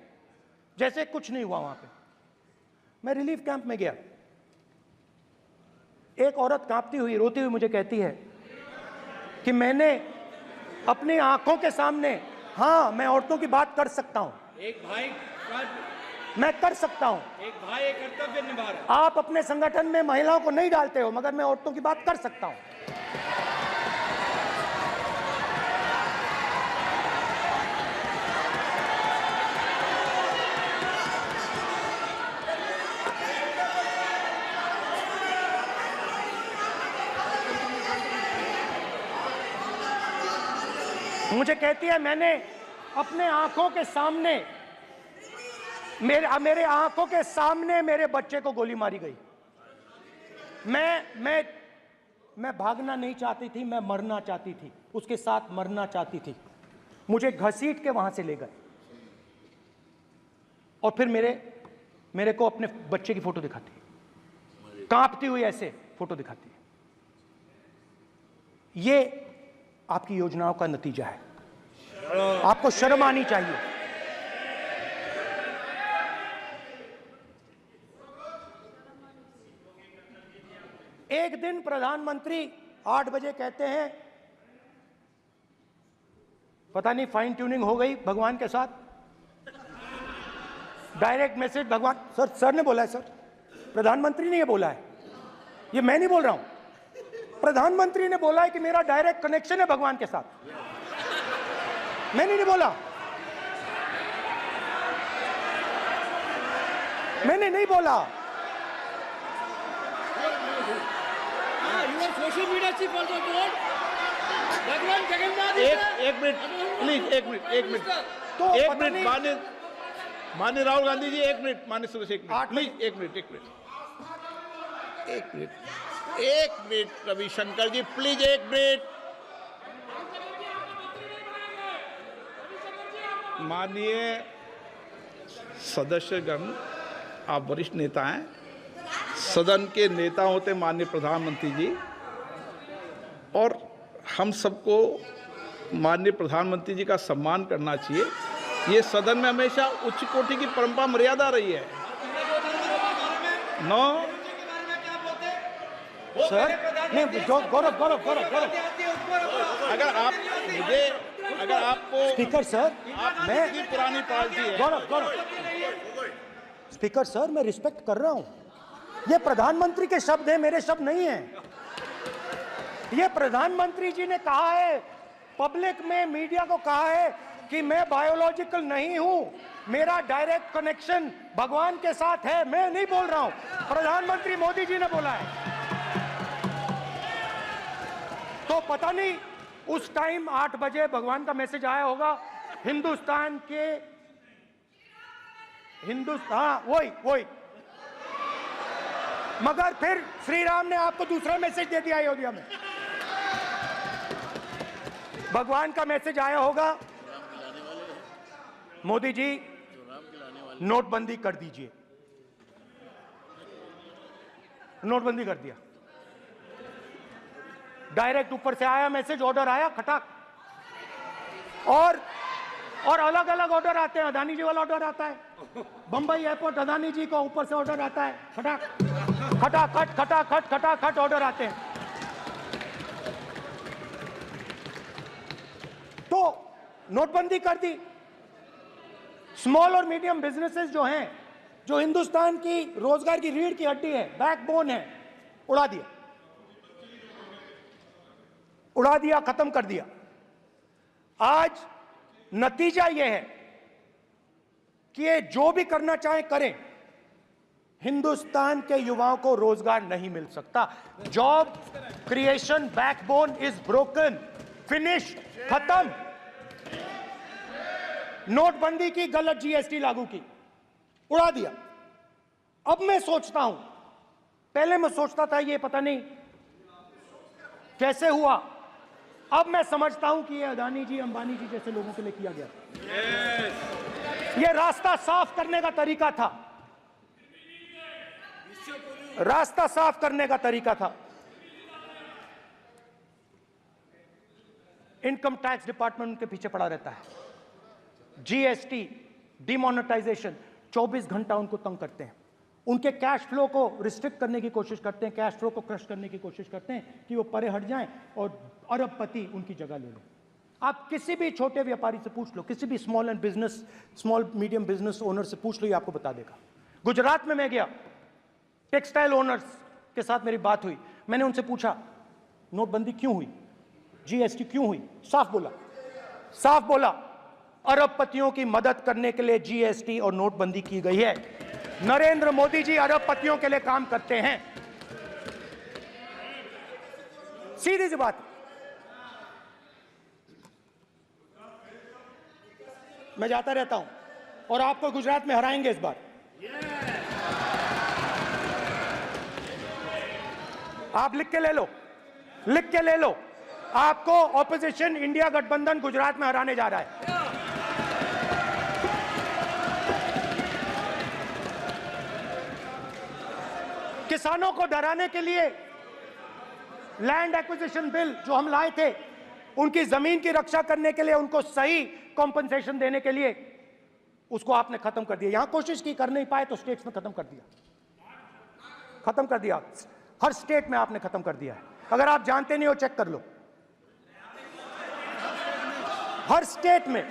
जैसे कुछ नहीं हुआ वहां पे। मैं रिलीफ कैंप में गया, एक औरत कांपती हुई, रोती हुई मुझे कहती है कि मैंने अपनी आंखों के सामने, हाँ मैं औरतों की बात कर सकता हूं, एक भाई मैं कर सकता हूं, एक भाई एक कर्तव्य निभा रहा है। आप अपने संगठन में महिलाओं को नहीं डालते हो, मगर मैं औरतों की बात कर सकता हूं। मुझे कहती है मैंने अपने आंखों के सामने मेरे आंखों के सामने मेरे बच्चे को गोली मारी गई। मैं भागना नहीं चाहती थी, मैं मरना चाहती थी, उसके साथ मरना चाहती थी। मुझे घसीट के वहां से ले गए और फिर मेरे को अपने बच्चे की फोटो दिखाती है, कांपती हुई ऐसे फोटो दिखाती है। ये आपकी योजनाओं का नतीजा है। आपको शर्म आनी चाहिए। एक दिन प्रधानमंत्री 8 बजे कहते हैं, पता नहीं फाइन ट्यूनिंग हो गई भगवान के साथ, डायरेक्ट मैसेज भगवान। सर ने बोला है, सर प्रधानमंत्री ने ये बोला है, ये मैं नहीं बोल रहा हूं, प्रधानमंत्री ने बोला है कि मेरा डायरेक्ट कनेक्शन है भगवान के साथ। मैंने नहीं बोला, मैंने नहीं बोला। Social media chief also told भगवान जगन्नाथ। एक मिनट प्लीज, एक मिनट तो एक मिनट माननीय राहुल गांधी जी, एक मिनट। माननीय सुरेश, एक मिनट प्लीज, एक मिनट रविशंकर जी प्लीज, एक मिनट। माननीय सदस्यगण, आप वरिष्ठ नेता हैं, सदन के नेता होते माननीय प्रधानमंत्री जी, और हम सबको माननीय प्रधानमंत्री जी का सम्मान करना चाहिए। ये सदन में हमेशा उच्च कोटि की परंपरा मर्यादा रही है। नो सर नहीं, गौरव अगर आपको स्पीकर सर, मैं की पुरानी पार्टी है। गौरव स्पीकर सर, मैं रिस्पेक्ट कर रहा हूं। ये प्रधानमंत्री के शब्द हैं, मेरे शब्द नहीं हैं। ये प्रधानमंत्री जी ने कहा है, पब्लिक में मीडिया को कहा है कि मैं बायोलॉजिकल नहीं हूं, मेरा डायरेक्ट कनेक्शन भगवान के साथ है। मैं नहीं बोल रहा हूं, प्रधानमंत्री मोदी जी ने बोला है। तो पता नहीं उस टाइम 8 बजे भगवान का मैसेज आया होगा हिंदुस्तान, वही। मगर फिर श्री राम ने आपको दूसरा मैसेज दे दिया अयोध्या में। भगवान का मैसेज आया होगा, मोदी जी नोटबंदी कर दीजिए। नोटबंदी कर दिया, डायरेक्ट ऊपर से आया मैसेज, ऑर्डर आया खटाक। और अलग अलग ऑर्डर आते हैं। अदानी जी वाला ऑर्डर आता है, बंबई एयरपोर्ट अदानी जी को ऊपर से ऑर्डर आता है, खटाखट ऑर्डर आते हैं। तो नोटबंदी कर दी। स्मॉल और मीडियम बिजनेसेस जो हैं, जो हिंदुस्तान की रोजगार की रीढ़ की हड्डी है, बैकबोन है, उड़ा दिया, खत्म कर दिया। आज नतीजा यह है कि ये जो भी करना चाहे करें, हिंदुस्तान के युवाओं को रोजगार नहीं मिल सकता। Job creation backbone is broken, finish, खत्म। नोटबंदी की, गलत जीएसटी लागू की, उड़ा दिया। अब मैं सोचता हूं, पहले मैं सोचता था ये पता नहीं कैसे हुआ, अब मैं समझता हूं कि ये अदानी जी, अंबानी जी जैसे लोगों के लिए किया गया। ये रास्ता साफ करने का तरीका था, रास्ता साफ करने का तरीका था। इनकम टैक्स डिपार्टमेंट उनके पीछे पड़ा रहता है। जीएसटी, डिमोनेटाइजेशन, 24 घंटा उनको तंग करते हैं। उनके कैश फ्लो को रिस्ट्रिक्ट करने की कोशिश करते हैं, कैश फ्लो को क्रश करने की कोशिश करते हैं कि वो परे हट जाएं और अरबपति उनकी जगह ले लें। आप किसी भी छोटे व्यापारी से पूछ लो, किसी भी स्मॉल मीडियम बिजनेस ओनर से पूछ लो, ये आपको बता देगा। गुजरात में मैं गया, टेक्सटाइल ओनर्स के साथ मेरी बात हुई। मैंने उनसे पूछा नोटबंदी क्यों हुई, जीएसटी क्यों हुई? साफ बोला अरबपतियों की मदद करने के लिए जीएसटी और नोटबंदी की गई है। नरेंद्र मोदी जी अरबपतियों के लिए काम करते हैं, सीधी सी बात। मैं जाता रहता हूं और आपको गुजरात में हराएंगे इस बार। आप लिख के ले लो, लिख के ले लो, आपको ऑपोजिशन इंडिया गठबंधन गुजरात में हराने जा रहा है। किसानों को डराने के लिए लैंड एक्विजिशन बिल जो हम लाए थे, उनकी जमीन की रक्षा करने के लिए, उनको सही कॉम्पनसेशन देने के लिए, उसको आपने खत्म कर दिया। यहां कोशिश की, कर नहीं पाए तो स्टेट्स में खत्म कर दिया, खत्म कर दिया। हर स्टेट में आपने खत्म कर दिया है। अगर आप जानते नहीं हो, चेक कर लो, हर स्टेट में